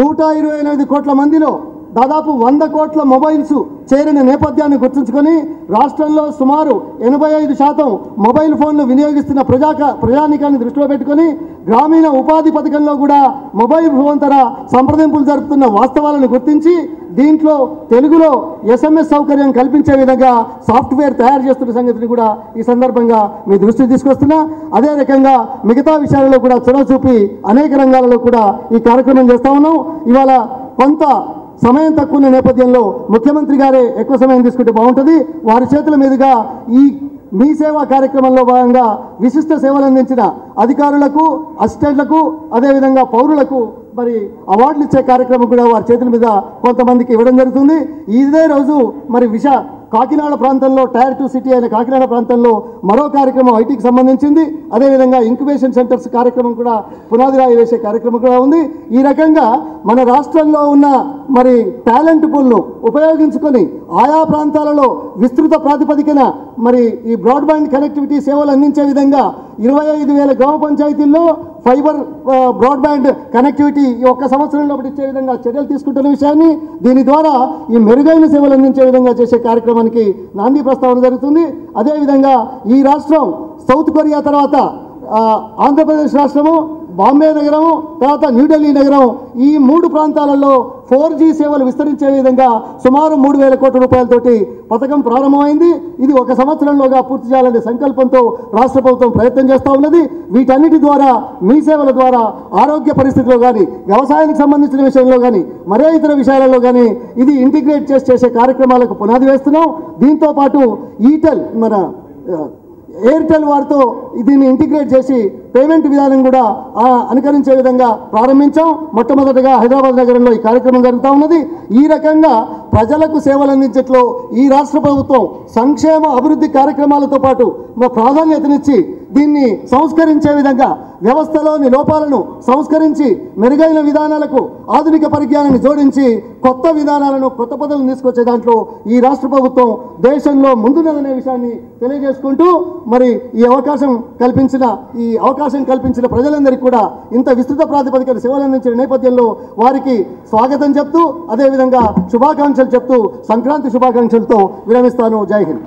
128 కోట్ల మందిలో దాదాపు 100 కోట్ల మొబైల్స్ చేరిన నేపథ్యాన్ని గుర్తుంచుకొని రాష్ట్రంలో సుమారు 85% మొబైల్ ఫోన్లు వినియోగిస్తున్న ప్రజానీకాన్ని దృష్టిలో పెట్టుకొని గ్రామీణ ఉపాధి పథకంలో కూడా మొబైల్ ఫోన్ ధర సంప్రదింపులు జరుపుతున్న వాస్తవాలను గుర్తించి దీంట్లో తెలుగులో SMS సౌకర్యం కల్పించే విధంగా సాఫ్ట్వేర్ తయారు చేస్తున్న సంగతిని కూడా ఈ సందర్భంగా మీ దృష్టికి తీసుకొస్తున్నా. అదే రకంగా మిగతా విషయాలలో కూడా చొరవ చూపి అనేక రంగాలలో కూడా ఈ కార్యక్రమం చేస్తా ఉన్నాం. ఇవాళ కొంత సమయం తక్కువ ఉన్న నేపథ్యంలో ముఖ్యమంత్రి గారే ఎక్కువ సమయం తీసుకుంటే బాగుంటుంది. వారి చేతుల మీదుగా ఈ మీ సేవా కార్యక్రమంలో భాగంగా విశిష్ట సేవలు అందించిన అధికారులకు, అసిస్టెంట్లకు, అదేవిధంగా పౌరులకు మరి అవార్డులు ఇచ్చే కార్యక్రమం కూడా వారి చేతుల మీద కొంతమందికి ఇవ్వడం జరుగుతుంది. ఇదే రోజు మరి కాకినాడ ప్రాంతంలో టైర్ 2 సిటీ అయిన కాకినాడ ప్రాంతంలో మరో కార్యక్రమం ఐటీకి సంబంధించింది. అదేవిధంగా ఇంక్యుబేషన్ సెంటర్స్ కార్యక్రమం కూడా పునాది రాయి వేసే కార్యక్రమం కూడా ఉంది. ఈ రకంగా మన రాష్ట్రంలో ఉన్న మరి టాలెంట్ పూల్ను ఉపయోగించుకొని ఆయా ప్రాంతాలలో విస్తృత ప్రాతిపదికన మరి ఈ బ్రాడ్బ్యాండ్ కనెక్టివిటీ సేవలు అందించే విధంగా 25,000 గ్రామ పంచాయతీల్లో ఫైబర్ బ్రాడ్బ్యాండ్ కనెక్టివిటీ ఈ ఒక్క సంవత్సరంలో ఇచ్చే విధంగా చర్యలు తీసుకుంటున్న విషయాన్ని, దీని ద్వారా ఈ మెరుగైన సేవలు అందించే విధంగా చేసే కార్యక్రమానికి నాంది ప్రస్తావన జరుగుతుంది. అదేవిధంగా ఈ రాష్ట్రం సౌత్ కొరియా తర్వాత ఆంధ్రప్రదేశ్ రాష్ట్రము, బాంబే నగరం, తర్వాత న్యూఢిల్లీ నగరం, ఈ 3 ప్రాంతాలలో 4G సేవలు విస్తరించే విధంగా సుమారు 3,000 కోట్ల రూపాయలతోటి పథకం ప్రారంభమైంది. ఇది ఒక సంవత్సరంలోగా పూర్తి చేయాలనే సంకల్పంతో రాష్ట్ర ప్రభుత్వం ప్రయత్నం చేస్తూ ఉన్నది. వీటన్నిటి ద్వారా మీ సేవల ద్వారా ఆరోగ్య పరిస్థితిలో కానీ, వ్యవసాయానికి సంబంధించిన విషయంలో కానీ, మరే ఇతర విషయాలలో కానీ ఇది ఇంటిగ్రేట్ చేసే కార్యక్రమాలకు పునాది వేస్తున్నాం. దీంతోపాటు ఈటెల్ మన ఎయిర్టెల్ వారితో దీన్ని ఇంటిగ్రేట్ చేసి పేమెంట్ విధానం కూడా అనుకరించే విధంగా ప్రారంభించాం. మొట్టమొదటిగా హైదరాబాద్ నగరంలో ఈ కార్యక్రమం జరుగుతూ ఉన్నది. ఈ రకంగా ప్రజలకు సేవలు అందించట్లో ఈ రాష్ట్ర ప్రభుత్వం సంక్షేమ అభివృద్ధి కార్యక్రమాలతో పాటు ప్రాధాన్యతనిచ్చి దీన్ని సంస్కరించే విధంగా వ్యవస్థలోని లోపాలను సంస్కరించి మెరుగైన విధానాలకు ఆధునిక పరిజ్ఞానాన్ని జోడించి కొత్త విధానాలను, కొత్త పద్ధతులను తీసుకొచ్చే దాంట్లో ఈ రాష్ట్ర ప్రభుత్వం దేశంలో ముందున్నదనే విషయాన్ని తెలియజేసుకుంటూ మరి ఈ అవకాశం కల్పించిన ప్రజలందరికీ కూడా ఇంత విస్తృత ప్రాతిపదికన సేవలు అందించిన నేపథ్యంలో వారికి స్వాగతం చెప్తూ, అదేవిధంగా శుభాకాంక్షలు చెప్తూ సంక్రాంతి శుభాకాంక్షలతో విరమిస్తాను. జై హింద్.